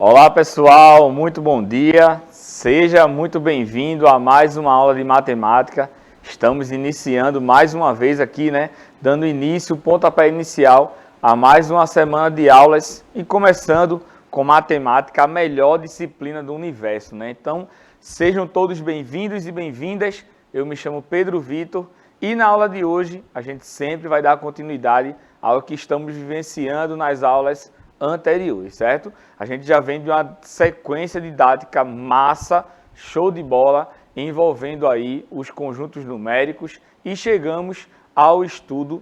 Olá pessoal, muito bom dia, seja muito bem-vindo a mais uma aula de matemática. Estamos iniciando mais uma vez aqui, dando início, pontapé inicial a mais uma semana de aulas e começando com matemática, a melhor disciplina do universo, Então, sejam todos bem-vindos e bem-vindas, eu me chamo Pedro Vitor e na aula de hoje a gente sempre vai dar continuidade ao que estamos vivenciando nas aulas anteriores, certo? A gente já vem de uma sequência didática massa, show de bola, envolvendo aí os conjuntos numéricos e chegamos ao estudo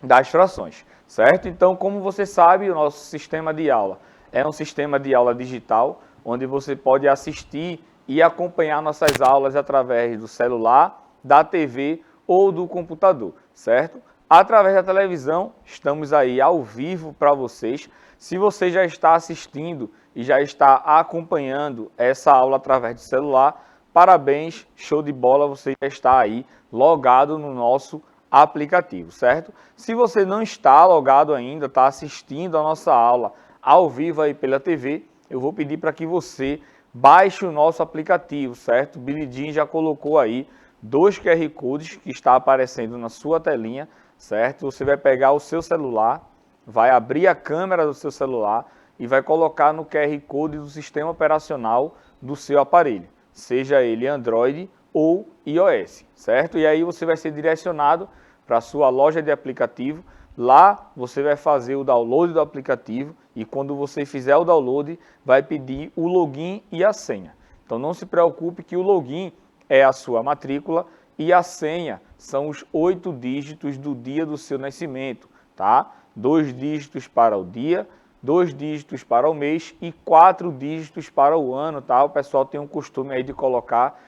das frações, certo? Então, como você sabe, o nosso sistema de aula é um sistema de aula digital, onde você pode assistir e acompanhar nossas aulas através do celular, da TV ou do computador, certo? Através da televisão, estamos aí ao vivo para vocês. Se você já está assistindo e já está acompanhando essa aula através do celular, parabéns, show de bola, você já está aí logado no nosso aplicativo, certo? Se você não está logado ainda, está assistindo a nossa aula ao vivo aí pela TV, eu vou pedir para que você baixe o nosso aplicativo, certo? Billy Jean já colocou aí 2 QR Codes que está aparecendo na sua telinha, certo? Você vai pegar o seu celular, vai abrir a câmera do seu celular e vai colocar no QR Code do sistema operacional do seu aparelho, seja ele Android ou iOS, certo? E aí você vai ser direcionado para a sua loja de aplicativo. Lá você vai fazer o download do aplicativo e quando você fizer o download, vai pedir o login e a senha. Então não se preocupe que o login é a sua matrícula e a senha são os 8 dígitos do dia do seu nascimento, tá? 2 dígitos para o dia, 2 dígitos para o mês e 4 dígitos para o ano, tá? O pessoal tem um costume aí de colocar,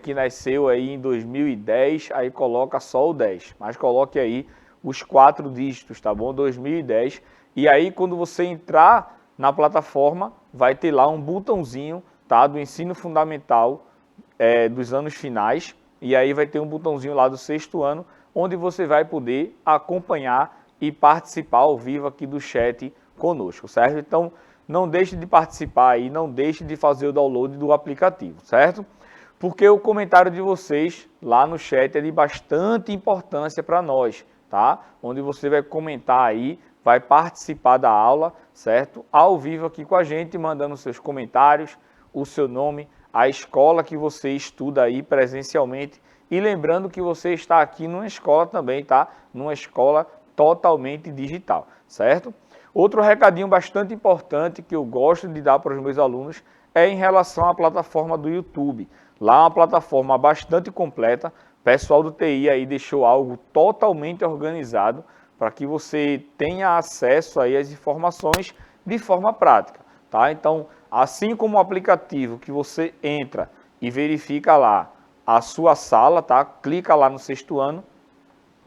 que nasceu aí em 2010, aí coloca só o 10, mas coloque aí os 4 dígitos, tá bom? 2010. E aí quando você entrar na plataforma, vai ter lá um botãozinho, tá? Do ensino fundamental dos anos finais, e aí vai ter um botãozinho lá do 6º ano, onde você vai poder acompanhar e participar ao vivo aqui do chat conosco, certo? Então, não deixe de participar aí, não deixe de fazer o download do aplicativo, certo? Porque o comentário de vocês lá no chat é de bastante importância para nós, tá? Onde você vai comentar aí, vai participar da aula, certo? Ao vivo aqui com a gente, mandando seus comentários, o seu nome, a escola que você estuda aí presencialmente e lembrando que você está aqui numa escola também, tá? Numa escola totalmente digital, certo? Outro recadinho bastante importante que eu gosto de dar para os meus alunos é em relação à plataforma do YouTube. Lá é uma plataforma bastante completa, o pessoal do TI aí deixou algo totalmente organizado para que você tenha acesso aí às informações de forma prática, tá? Então, assim como o aplicativo que você entra e verifica lá a sua sala, tá? Clica lá no 6º ano,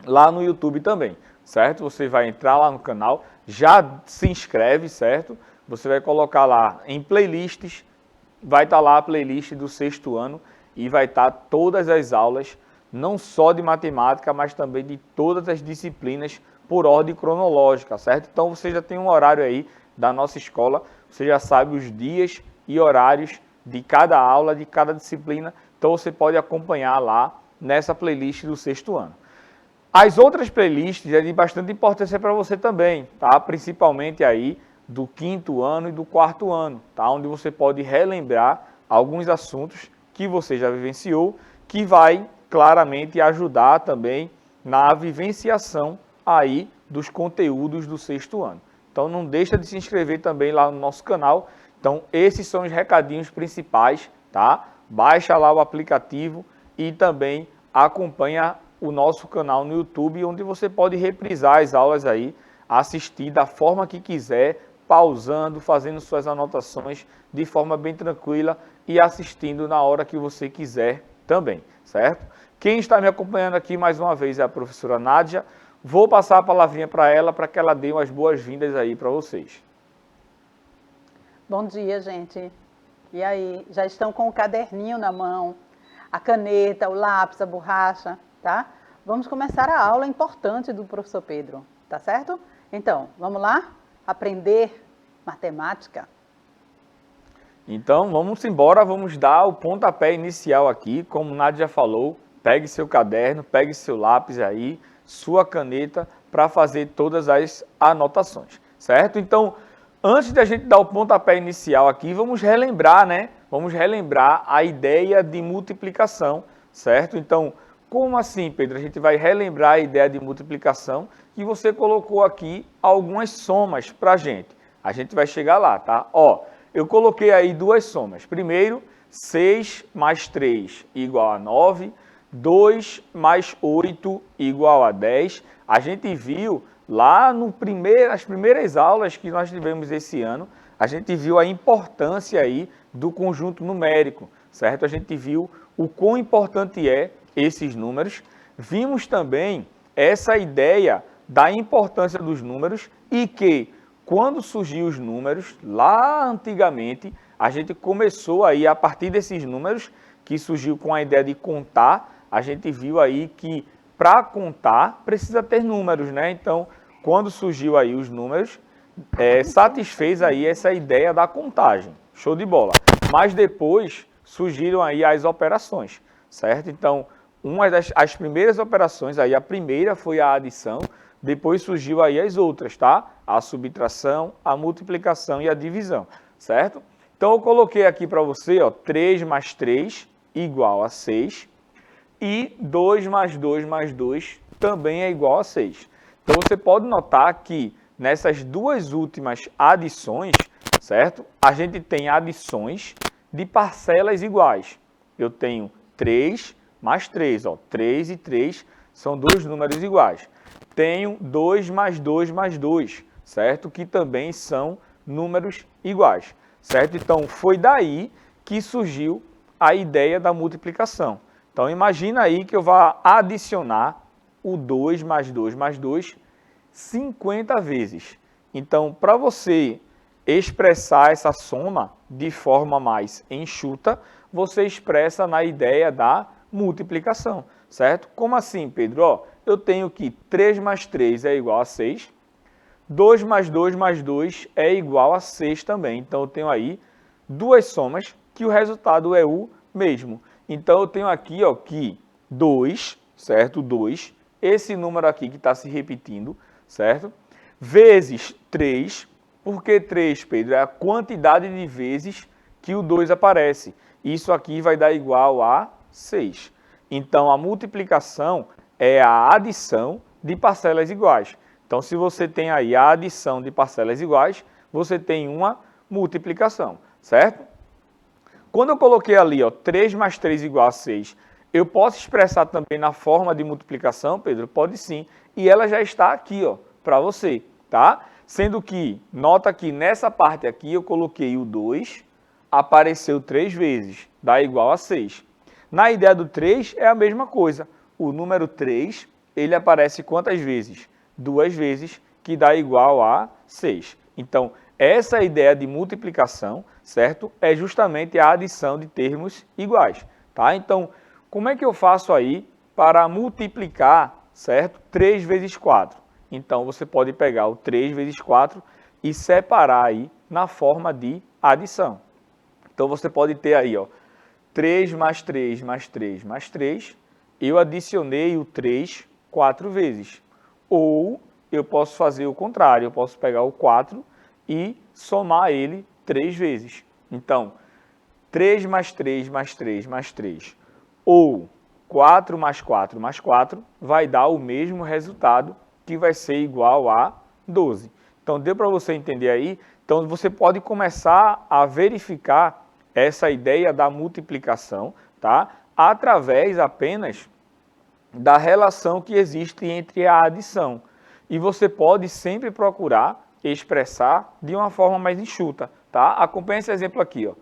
lá no YouTube também, certo? Você vai entrar lá no canal, já se inscreve, certo? Você vai colocar lá em playlists, vai estar lá a playlist do 6º ano e vai estar todas as aulas, não só de matemática, mas também de todas as disciplinas por ordem cronológica, certo? Então você já tem um horário aí da nossa escola, você já sabe os dias e horários de cada aula, de cada disciplina, então você pode acompanhar lá nessa playlist do 6º ano. As outras playlists é de bastante importância para você também, tá? Principalmente aí do 5º ano e do 4º ano, tá? Onde você pode relembrar alguns assuntos que você já vivenciou, que vai claramente ajudar também na vivenciação aí dos conteúdos do 6º ano. Então não deixa de se inscrever também lá no nosso canal. Então esses são os recadinhos principais, tá? Baixa lá o aplicativo e também acompanha o nosso canal no YouTube, onde você pode reprisar as aulas aí, assistir da forma que quiser, pausando, fazendo suas anotações de forma bem tranquila e assistindo na hora que você quiser também, certo? Quem está me acompanhando aqui mais uma vez é a professora Nádia. Vou passar a palavrinha para ela, para que ela dê umas boas-vindas aí para vocês. Bom dia, gente. E aí, já estão com o caderninho na mão, a caneta, o lápis, a borracha, tá? Vamos começar a aula importante do professor Pedro, tá certo? Então, vamos lá? Aprender matemática. Então, vamos embora, vamos dar o pontapé inicial aqui, como o Nádia já falou, pegue seu caderno, pegue seu lápis aí, sua caneta, para fazer todas as anotações, certo? Então, antes da gente dar o pontapé inicial aqui, vamos relembrar, né? Vamos relembrar a ideia de multiplicação, certo? Então, como assim, Pedro? A gente vai relembrar a ideia de multiplicação e você colocou aqui algumas somas para a gente. A gente vai chegar lá, tá? Ó, eu coloquei aí duas somas. Primeiro, 6 mais 3 igual a 9, 2 mais 8 igual a 10. A gente viu lá nas primeiras aulas que nós tivemos esse ano, a gente viu a importância aí do conjunto numérico, certo? A gente viu o quão importante é esses números. Vimos também essa ideia da importância dos números e que quando surgiu os números, lá antigamente, a gente começou aí, a partir desses números, que surgiu com a ideia de contar, a gente viu aí que para contar precisa ter números, né? Então, quando surgiu aí os números, satisfez aí essa ideia da contagem. Show de bola. Mas depois surgiram aí as operações, certo? Então, as primeiras operações, aí a primeira foi a adição, depois surgiu aí as outras, tá? A subtração, a multiplicação e a divisão, certo? Então, eu coloquei aqui para você, ó, 3 mais 3 igual a 6 e 2 mais 2 mais 2 também é igual a 6. Então, você pode notar que nessas duas últimas adições, certo? A gente tem adições de parcelas iguais. Eu tenho 3 mais 3, ó, 3 e 3 são dois números iguais. Tenho 2 mais 2 mais 2, certo? Que também são números iguais, certo? Então, foi daí que surgiu a ideia da multiplicação. Então, imagina aí que eu vá adicionar o 2 mais 2 mais 2 50 vezes. Então, para você expressar essa soma de forma mais enxuta, você expressa na ideia da multiplicação, certo? Como assim, Pedro? Ó, eu tenho que 3 mais 3 é igual a 6, 2 mais 2 mais 2 é igual a 6 também. Então, eu tenho aí duas somas que o resultado é o mesmo. Então, eu tenho aqui ó, que 2, certo? 2, esse número aqui que está se repetindo, certo? Vezes 3, porque 3, Pedro, é a quantidade de vezes que o 2 aparece. Isso aqui vai dar igual a 6. Então, a multiplicação é a adição de parcelas iguais. Então, se você tem aí a adição de parcelas iguais, você tem uma multiplicação, certo? Quando eu coloquei ali, ó, 3 mais 3 igual a 6, eu posso expressar também na forma de multiplicação, Pedro? Pode sim. E ela já está aqui, ó, para você, tá? Sendo que, nota que nessa parte aqui eu coloquei o 2, apareceu 3 vezes, dá igual a 6. Na ideia do 3 é a mesma coisa. O número 3, ele aparece quantas vezes? 2 vezes, que dá igual a 6. Então, essa ideia de multiplicação, certo? É justamente a adição de termos iguais, tá? Então, como é que eu faço aí para multiplicar, certo? 3 vezes 4. Então, você pode pegar o 3 vezes 4 e separar aí na forma de adição. Então, você pode ter aí, ó, 3 mais 3 mais 3 mais 3. Eu adicionei o 3 4 vezes. Ou eu posso fazer o contrário, eu posso pegar o 4 e somar ele 3 vezes. Então, 3 mais 3 mais 3 mais 3 ou 4 mais 4 mais 4 vai dar o mesmo resultado, que vai ser igual a 12. Então, deu para você entender aí? Então, você pode começar a verificar essa ideia da multiplicação, tá? Através apenas da relação que existe entre a adição. E você pode sempre procurar expressar de uma forma mais enxuta, tá? Acompanhe esse exemplo aqui, ó.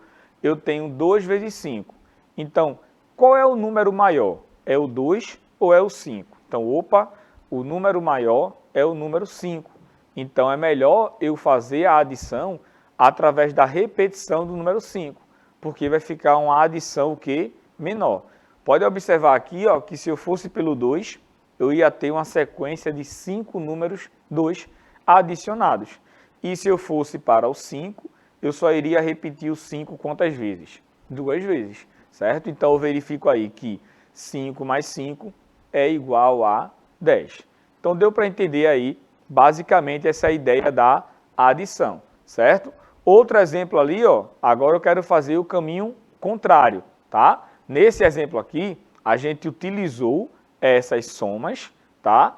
Eu tenho 2 vezes 5. Então, qual é o número maior? É o 2 ou é o 5? Então, opa, o número maior é o número 5. Então, é melhor eu fazer a adição através da repetição do número 5, porque vai ficar uma adição o quê? Menor. Pode observar aqui, ó, que se eu fosse pelo 2, eu ia ter uma sequência de 5 números 2 adicionados. E se eu fosse para o 5, eu só iria repetir o 5 quantas vezes? 2 vezes, certo? Então, eu verifico aí que 5 mais 5 é igual a 10. Então, deu para entender aí, basicamente, essa ideia da adição, certo? Outro exemplo ali, ó, agora eu quero fazer o caminho contrário, tá? Nesse exemplo aqui, a gente utilizou essas somas, tá?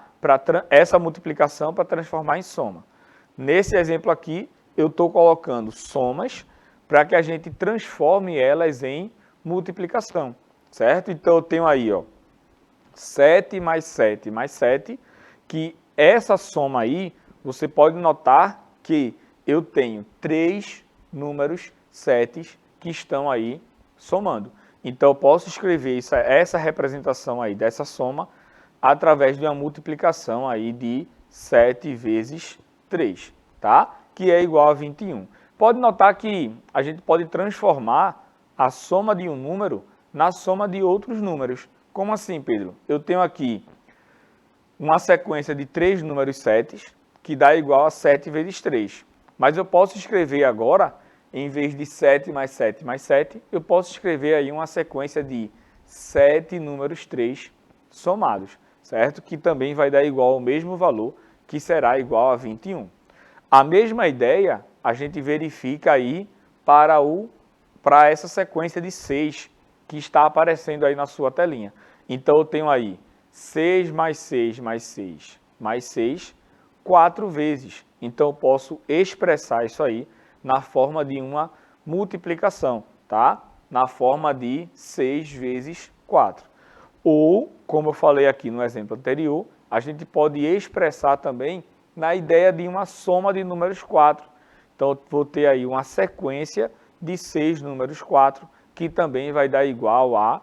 Essa multiplicação para transformar em soma. Nesse exemplo aqui, eu estou colocando somas para que a gente transforme elas em multiplicação, certo? Então, eu tenho aí, ó, 7 mais 7 mais 7, que essa soma aí, você pode notar que eu tenho 3 números 7 que estão aí somando. Então, eu posso escrever essa representação aí dessa soma através de uma multiplicação aí de 7 vezes 3, tá? Que é igual a 21. Pode notar que a gente pode transformar a soma de um número na soma de outros números. Como assim, Pedro? Eu tenho aqui uma sequência de 3 números 7, que dá igual a 7 vezes 3. Mas eu posso escrever agora, em vez de 7 mais 7 mais 7, eu posso escrever aí uma sequência de 7 números 3 somados, certo? Que também vai dar igual ao mesmo valor, que será igual a 21. A mesma ideia a gente verifica aí para essa sequência de 6 que está aparecendo aí na sua telinha. Então, eu tenho aí 6 mais 6 mais 6 mais 6, 4 vezes. Então, eu posso expressar isso aí na forma de uma multiplicação, tá? Na forma de 6 vezes 4. Ou, como eu falei aqui no exemplo anterior, a gente pode expressar também na ideia de uma soma de números 4. Então, eu vou ter aí uma sequência de 6 números 4, que também vai dar igual a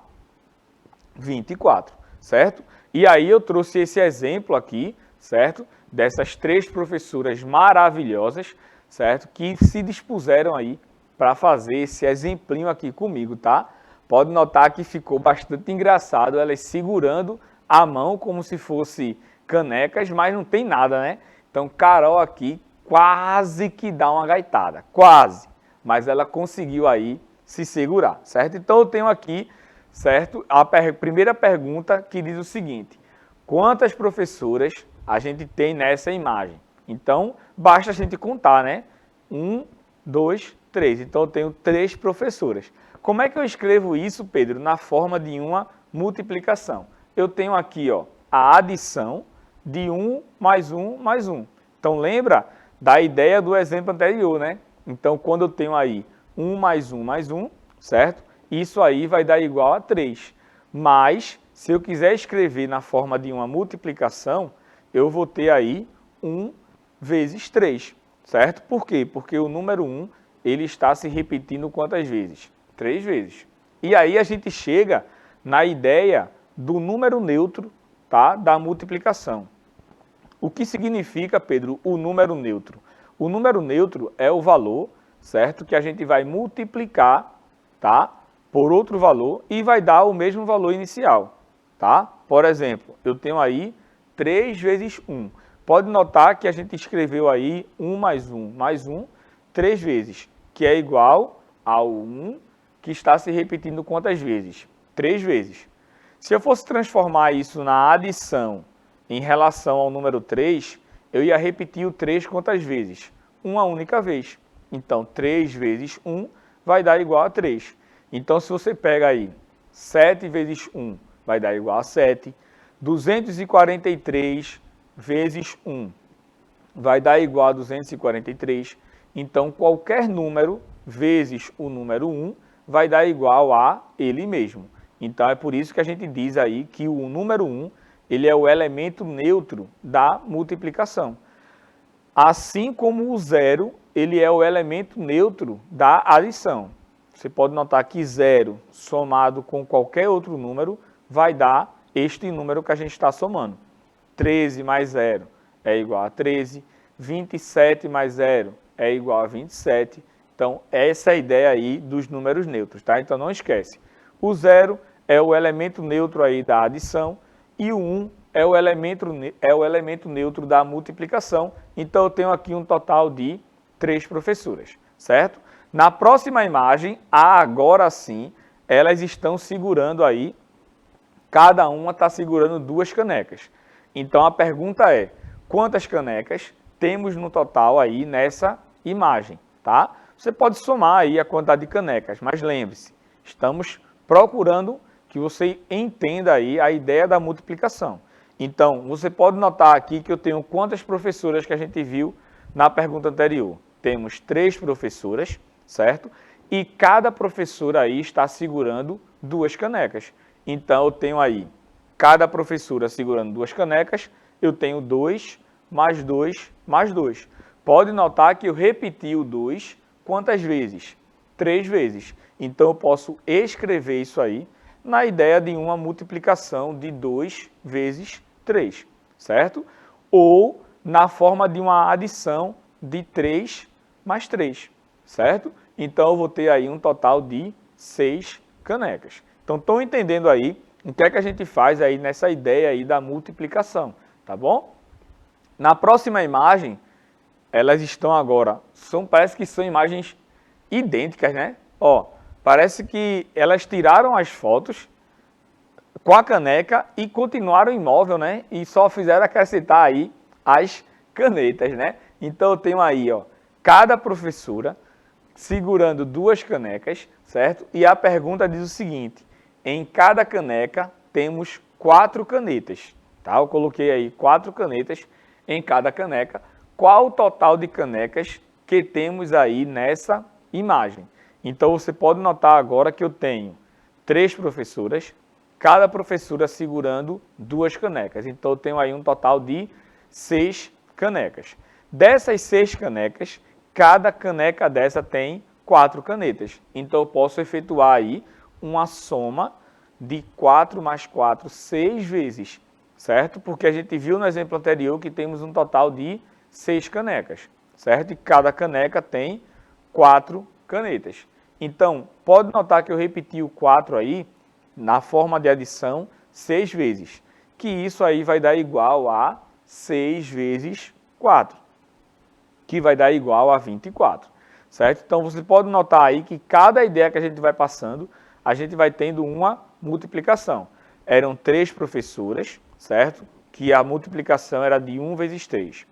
24, certo? E aí eu trouxe esse exemplo aqui, certo? Dessas 3 professoras maravilhosas, certo? Que se dispuseram aí para fazer esse exemplinho aqui comigo, tá? Pode notar que ficou bastante engraçado, elas segurando a mão como se fosse canecas, mas não tem nada, né? Então, Carol aqui quase que dá uma gaitada, quase. Mas ela conseguiu aí se segurar, certo? Então, eu tenho aqui, certo, a primeira pergunta que diz o seguinte: quantas professoras a gente tem nessa imagem? Então, basta a gente contar, né? 1, 2, 3. Então, eu tenho 3 professoras. Como é que eu escrevo isso, Pedro, na forma de uma multiplicação? Eu tenho aqui, ó, a adição de 1 mais 1 mais 1. Então, lembra da ideia do exemplo anterior, né? Então, quando eu tenho aí 1 mais 1 mais 1, certo? Isso aí vai dar igual a 3. Mas, se eu quiser escrever na forma de uma multiplicação, eu vou ter aí 1 vezes 3, certo? Por quê? Porque o número 1, ele está se repetindo quantas vezes? 3 vezes. E aí a gente chega na ideia do número neutro, tá? Da multiplicação. O que significa, Pedro, o número neutro? O número neutro é o valor, certo? Que a gente vai multiplicar, tá? Por outro valor e vai dar o mesmo valor inicial, tá? Por exemplo, eu tenho aí 3 vezes 1. Pode notar que a gente escreveu aí 1 mais 1 mais 1 3 vezes, que é igual ao 1, que está se repetindo quantas vezes? 3 vezes. Se eu fosse transformar isso na adição em relação ao número 3, eu ia repetir o 3 quantas vezes? Uma única vez. Então, 3 vezes 1 vai dar igual a 3. Então, se você pega aí 7 vezes 1 vai dar igual a 7. 243 vezes 1 vai dar igual a 243. Então, qualquer número vezes o número 1 vai dar igual a ele mesmo. Então, é por isso que a gente diz aí que o número 1 ele é o elemento neutro da multiplicação. Assim como o 0, ele é o elemento neutro da adição. Você pode notar que 0 somado com qualquer outro número vai dar este número que a gente está somando. 13 mais 0 é igual a 13. 27 mais 0 é igual a 27. Então, essa é a ideia aí dos números neutros, tá? Então, não esquece. O 0 é o elemento neutro aí da adição e o 1 é o elemento neutro da multiplicação. Então, eu tenho aqui um total de 3 professoras, certo? Na próxima imagem, agora sim, elas estão segurando aí, cada uma está segurando 2 canecas. Então a pergunta é, quantas canecas temos no total aí nessa imagem, tá? Você pode somar aí a quantidade de canecas, mas lembre-se, estamos procurando que você entenda aí a ideia da multiplicação. Então, você pode notar aqui que eu tenho quantas professoras que a gente viu na pergunta anterior. Temos 3 professoras, certo? E cada professora aí está segurando 2 canecas. Então, eu tenho aí, cada professora segurando 2 canecas, eu tenho 2 mais 2 mais 2. Pode notar que eu repeti o 2 quantas vezes? 3 vezes. Então, eu posso escrever isso aí na ideia de uma multiplicação de 2 vezes 3, certo? Ou na forma de uma adição de 3 mais 3, certo? Então, eu vou ter aí um total de 6 canecas. Então, estão entendendo aí o que é que a gente faz aí nessa ideia aí da multiplicação, tá bom? Na próxima imagem, elas estão agora, parece que são imagens idênticas, né? Ó, parece que elas tiraram as fotos com a caneca e continuaram imóvel, né? E só fizeram acrescentar aí as canetas, né? Então eu tenho aí, ó, cada professora segurando 2 canecas, certo? E a pergunta diz o seguinte, em cada caneca temos 4 canetas, tá? Eu coloquei aí 4 canetas em cada caneca. Qual o total de canecas que temos aí nessa imagem? Então você pode notar agora que eu tenho 3 professoras, cada professora segurando 2 canecas. Então eu tenho aí um total de 6 canecas. Dessas 6 canecas, cada caneca dessa tem 4 canetas. Então eu posso efetuar aí uma soma de 4 mais 4, 6 vezes, certo? Porque a gente viu no exemplo anterior que temos um total de 6 canecas, certo? E cada caneca tem 4 canetas. Então, pode notar que eu repeti o 4 aí, na forma de adição, 6 vezes. Que isso aí vai dar igual a 6 vezes 4, que vai dar igual a 24, certo? Então, você pode notar aí que cada ideia que a gente vai passando, a gente vai tendo uma multiplicação. Eram 3 professoras, certo? Que a multiplicação era de 1 vezes 3.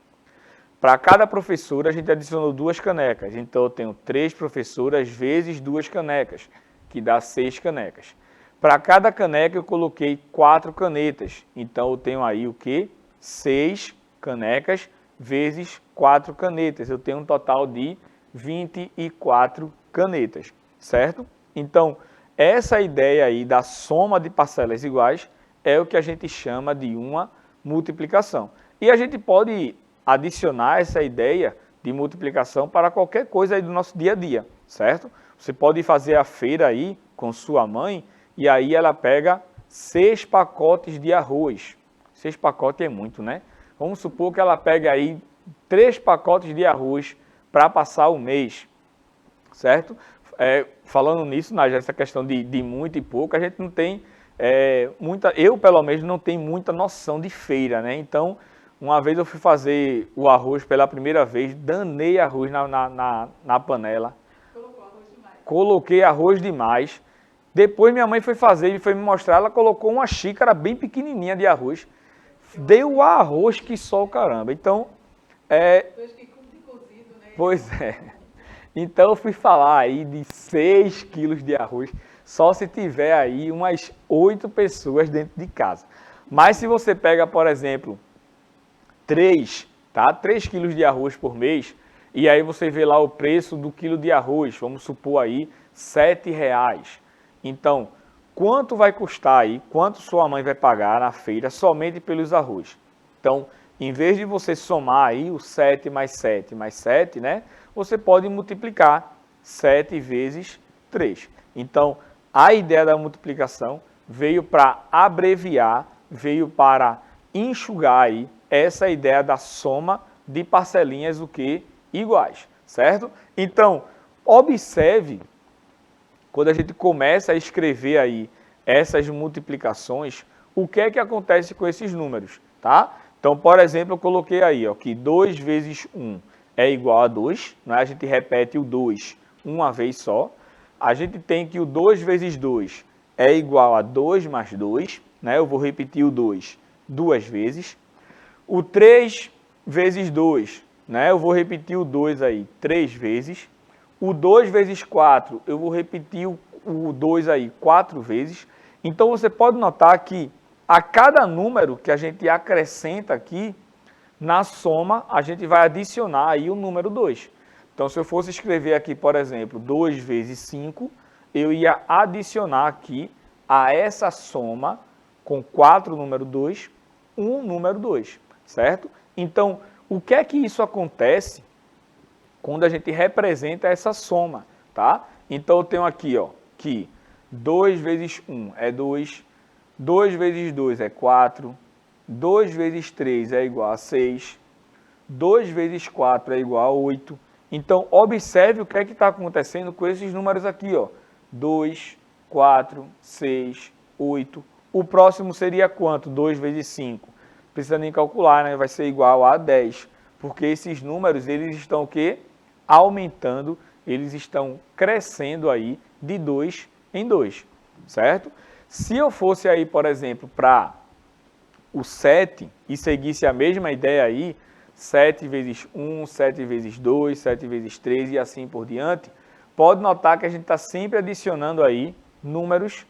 Para cada professora, a gente adicionou 2 canecas. Então, eu tenho 3 professoras vezes 2 canecas, que dá 6 canecas. Para cada caneca, eu coloquei 4 canetas. Então, eu tenho aí o quê? 6 canecas vezes 4 canetas. Eu tenho um total de 24 canetas, certo? Então, essa ideia aí da soma de parcelas iguais é o que a gente chama de uma multiplicação. E a gente pode adicionar essa ideia de multiplicação para qualquer coisa aí do nosso dia a dia, certo? Você pode fazer a feira aí com sua mãe e aí ela pega 6 pacotes de arroz. 6 pacotes é muito, né? Vamos supor que ela pega aí 3 pacotes de arroz para passar o mês, certo? Falando nisso, nessa questão de muito e pouco, a gente não tem eu pelo menos não tenho muita noção de feira, né? Então, uma vez eu fui fazer o arroz pela primeira vez, danei arroz na panela. Colocou arroz demais. Coloquei arroz demais. Depois minha mãe foi fazer e foi me mostrar, ela colocou uma xícara bem pequenininha de arroz. Deu arroz que só o caramba. Então, pois é. Então eu fui falar aí de 6 quilos de arroz, só se tiver aí umas 8 pessoas dentro de casa. Mas se você pega, por exemplo, 3 quilos de arroz por mês, e aí você vê lá o preço do quilo de arroz, vamos supor aí, R$ 7,00. Então, quanto vai custar aí, quanto sua mãe vai pagar na feira somente pelos arroz? Então, em vez de você somar aí o 7 mais 7 mais 7, né? Você pode multiplicar 7 vezes 3. Então, a ideia da multiplicação veio para abreviar, veio para enxugar aí essa ideia da soma de parcelinhas o que? Iguais, certo? Então, observe, quando a gente começa a escrever aí essas multiplicações, o que é que acontece com esses números, tá? Então, por exemplo, eu coloquei aí, ó, que 2 vezes 1 é igual a 2, né? A gente repete o 2 uma vez só. A gente tem que o 2 vezes 2 é igual a 2 mais 2, né? Eu vou repetir o 2 duas vezes. O 3 vezes 2, né? Eu vou repetir o 2 aí 3 vezes. O 2 vezes 4, eu vou repetir o 2 aí 4 vezes. Então, você pode notar que a cada número que a gente acrescenta aqui, na soma, a gente vai adicionar aí o número 2. Então, se eu fosse escrever aqui, por exemplo, 2 vezes 5, eu ia adicionar aqui a essa soma com 4 número 2, um número 2, certo? Então, o que é que isso acontece quando a gente representa essa soma, tá? Então, eu tenho aqui, ó, que 2 vezes 1 é 2, 2 vezes 2 é 4, 2 vezes 3 é igual a 6, 2 vezes 4 é igual a 8. Então, observe o que é que está acontecendo com esses números aqui, ó. 2, 4, 6, 8. O próximo seria quanto? 2 vezes 5. Precisa nem calcular, né? Vai ser igual a 10. Porque esses números, eles estão o quê? Aumentando, eles estão crescendo aí de 2 em 2, certo? Se eu fosse aí, por exemplo, para o 7 e seguisse a mesma ideia aí, 7 vezes 1, 7 vezes 2, 7 vezes 3 e assim por diante, pode notar que a gente está sempre adicionando aí números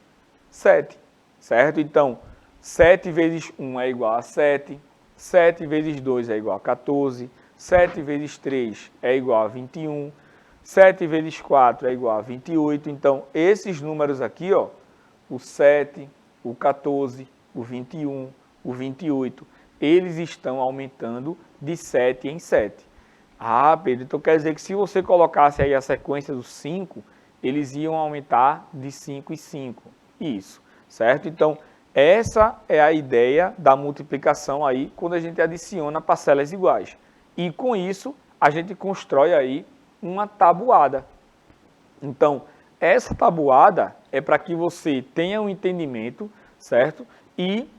7, certo? Então, 7 vezes 1 é igual a 7, 7 vezes 2 é igual a 14, 7 vezes 3 é igual a 21, 7 vezes 4 é igual a 28. Então, esses números aqui, ó, o 7, o 14, o 21, o 28, eles estão aumentando de 7 em 7. Ah, Pedro, então quer dizer que se você colocasse aí a sequência dos 5, eles iam aumentar de 5 em 5. Isso, certo? Então, essa é a ideia da multiplicação aí, quando a gente adiciona parcelas iguais. E com isso, a gente constrói aí uma tabuada. Então, essa tabuada é para que você tenha um entendimento, certo? E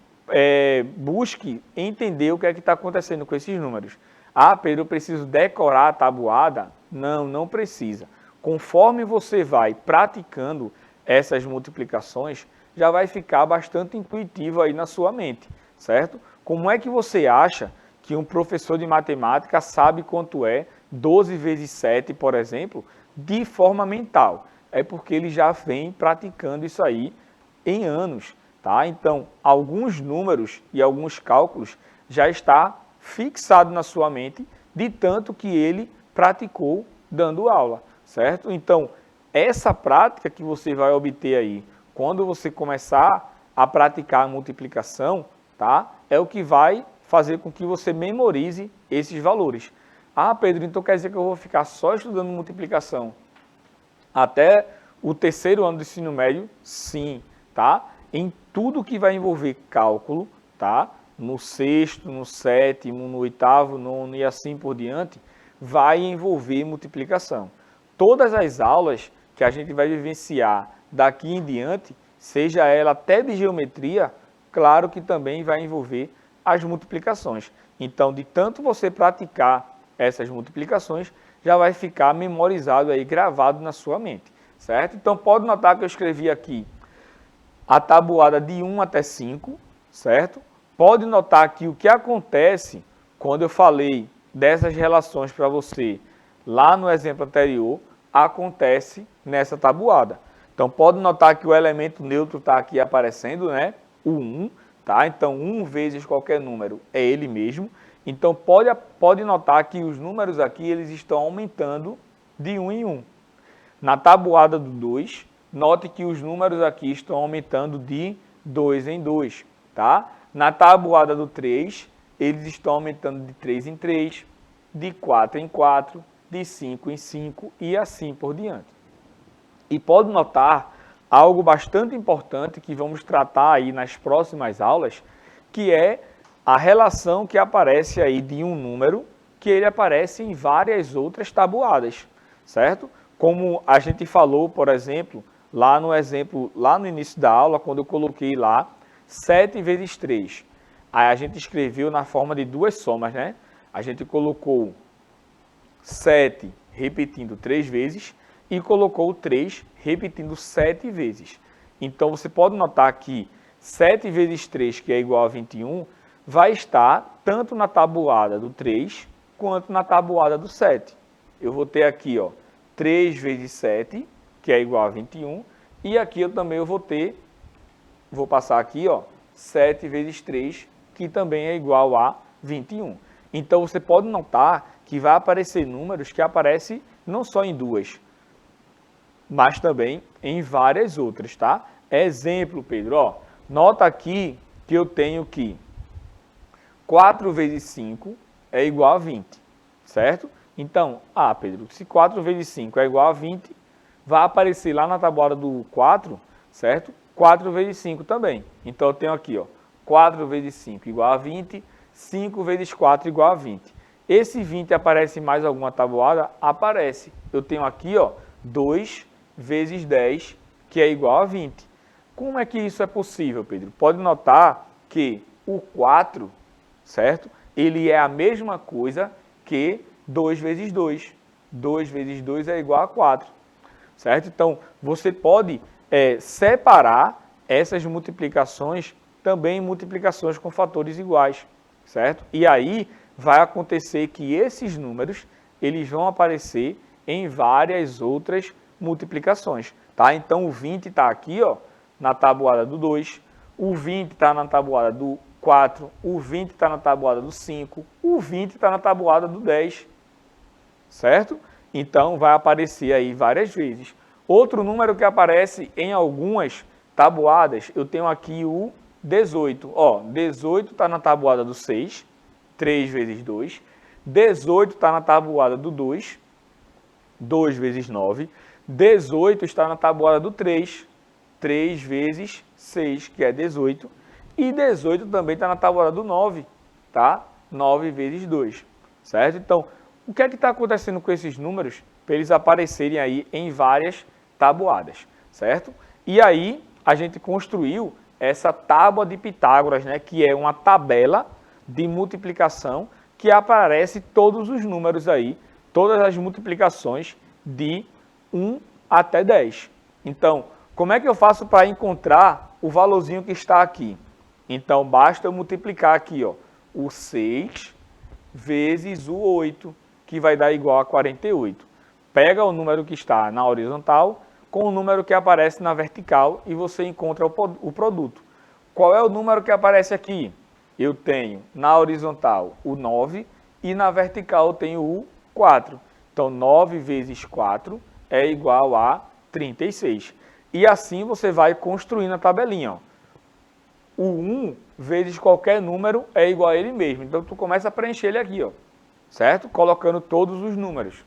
busque entender o que é que está acontecendo com esses números. Ah, Pedro, eu preciso decorar a tabuada? Não, não precisa. Conforme você vai praticando essas multiplicações, já vai ficar bastante intuitivo aí na sua mente, certo? Como é que você acha que um professor de matemática sabe quanto é 12 vezes 7, por exemplo, de forma mental? É porque ele já vem praticando isso aí em anos, tá? Então, alguns números e alguns cálculos já está fixado na sua mente de tanto que ele praticou dando aula, certo? Então, essa prática que você vai obter aí, quando você começar a praticar a multiplicação, tá? É o que vai fazer com que você memorize esses valores. Ah, Pedro, então quer dizer que eu vou ficar só estudando multiplicação até o terceiro ano do ensino médio? Sim, tá? Em tudo que vai envolver cálculo, tá? No sexto, no sétimo, no oitavo, nono e assim por diante, vai envolver multiplicação. Todas as aulas que a gente vai vivenciar daqui em diante, seja ela até de geometria, claro que também vai envolver as multiplicações. Então, de tanto você praticar essas multiplicações, já vai ficar memorizado aí, gravado na sua mente, certo? Então, pode notar que eu escrevi aqui a tabuada de 1 até 5, certo? Pode notar que o que acontece quando eu falei dessas relações para você lá no exemplo anterior, acontece nessa tabuada. Então, pode notar que o elemento neutro está aqui aparecendo, né? O 1, tá? Então, 1 vezes qualquer número é ele mesmo. Então, pode notar que os números aqui eles estão aumentando de 1 em 1. Na tabuada do 2, note que os números aqui estão aumentando de 2 em 2, tá? Na tabuada do 3, eles estão aumentando de 3 em 3, de 4 em 4, de 5 em 5 e assim por diante. E pode notar algo bastante importante que vamos tratar aí nas próximas aulas, que é a relação que aparece aí de um número, que ele aparece em várias outras tabuadas, certo? Como a gente falou, por exemplo, lá no início da aula, quando eu coloquei lá 7 vezes 3. Aí a gente escreveu na forma de duas somas, né? A gente colocou 7 repetindo 3 vezes e colocou o 3 repetindo 7 vezes. Então, você pode notar que 7 vezes 3, que é igual a 21, vai estar tanto na tabuada do 3 quanto na tabuada do 7. Eu vou ter aqui, ó, 3 vezes 7, que é igual a 21, e aqui eu também vou passar aqui, ó, 7 vezes 3, que também é igual a 21. Então, você pode notar que vai aparecer números que aparecem não só em duas, mas também em várias outras, tá? Exemplo, Pedro, ó, nota aqui que eu tenho que 4 vezes 5 é igual a 20, certo? Então, Pedro, se 4 vezes 5 é igual a 20, vai aparecer lá na tabuada do 4, certo? 4 vezes 5 também. Então, eu tenho aqui, ó, 4 vezes 5 igual a 20, 5 vezes 4 igual a 20. Esse 20 aparece em mais alguma tabuada? Aparece. Eu tenho aqui, ó, 2 vezes 10, que é igual a 20. Como é que isso é possível, Pedro? Pode notar que o 4, certo? Ele é a mesma coisa que 2 vezes 2. 2 vezes 2 é igual a 4, certo? Então, você pode separar essas multiplicações também em multiplicações com fatores iguais, certo? E aí vai acontecer que esses números, eles vão aparecer em várias outras multiplicações, tá? Então, o 20 está aqui, ó, na tabuada do 2, o 20 está na tabuada do 4, o 20 está na tabuada do 5, o 20 está na tabuada do 10, certo? Então, vai aparecer aí várias vezes. Outro número que aparece em algumas tabuadas, eu tenho aqui o 18. Ó, 18 está na tabuada do 6, 3 vezes 2. 18 está na tabuada do 2, 2 vezes 9. 18 está na tabuada do 3, 3 vezes 6, que é 18. E 18 também está na tabuada do 9, tá? 9 vezes 2, certo? Então, o que é que está acontecendo com esses números para eles aparecerem aí em várias tabuadas, certo? E aí, a gente construiu essa tábua de Pitágoras, né? Que é uma tabela de multiplicação que aparece todos os números aí, todas as multiplicações de 1 até 10. Então, como é que eu faço para encontrar o valorzinho que está aqui? Então, basta eu multiplicar aqui, ó, o 6 vezes o 8, que vai dar igual a 48. Pega o número que está na horizontal com o número que aparece na vertical e você encontra o produto. Qual é o número que aparece aqui? Eu tenho na horizontal o 9 e na vertical eu tenho o 4. Então, 9 vezes 4 é igual a 36. E assim você vai construindo a tabelinha, ó. O 1 vezes qualquer número é igual a ele mesmo. Então, tu começa a preencher ele aqui, ó, certo? Colocando todos os números.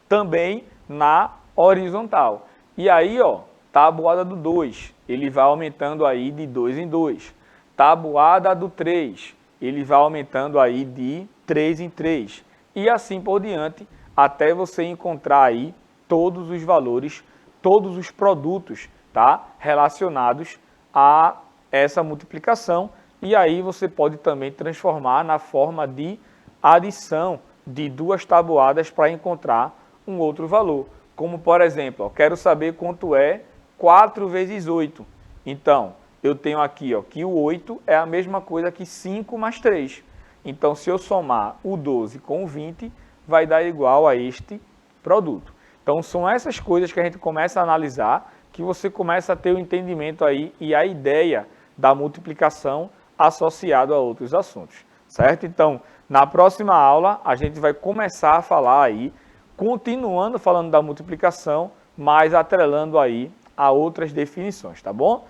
Também na horizontal. E aí, ó, tabuada do 2, ele vai aumentando aí de 2 em 2. Tabuada do 3, ele vai aumentando aí de 3 em 3. E assim por diante, até você encontrar aí todos os valores, todos os produtos, tá? Relacionados a essa multiplicação. E aí você pode também transformar na forma de adição de duas tabuadas para encontrar um outro valor. Como, por exemplo, ó, quero saber quanto é 4 vezes 8. Então, eu tenho aqui, ó, que o 8 é a mesma coisa que 5 mais 3. Então, se eu somar o 12 com o 20, vai dar igual a este produto. Então, são essas coisas que a gente começa a analisar, que você começa a ter o entendimento aí e a ideia da multiplicação associado a outros assuntos, certo? Então, na próxima aula, a gente vai começar a falar aí, continuando falando da multiplicação, mas atrelando aí a outras definições, tá bom?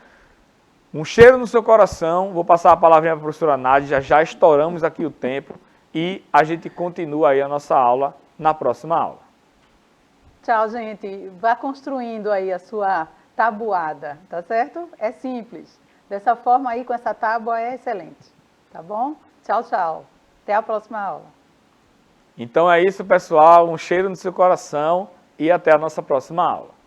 Um cheiro no seu coração, vou passar a palavrinha para a professora Nádia, já estouramos aqui o tempo e a gente continua aí a nossa aula na próxima aula. Tchau, gente. Vá construindo aí a sua tabuada, tá certo? É simples. Dessa forma aí, com essa tábua, é excelente, tá bom? Tchau, tchau. Até a próxima aula. Então é isso, pessoal. Um cheiro no seu coração e até a nossa próxima aula.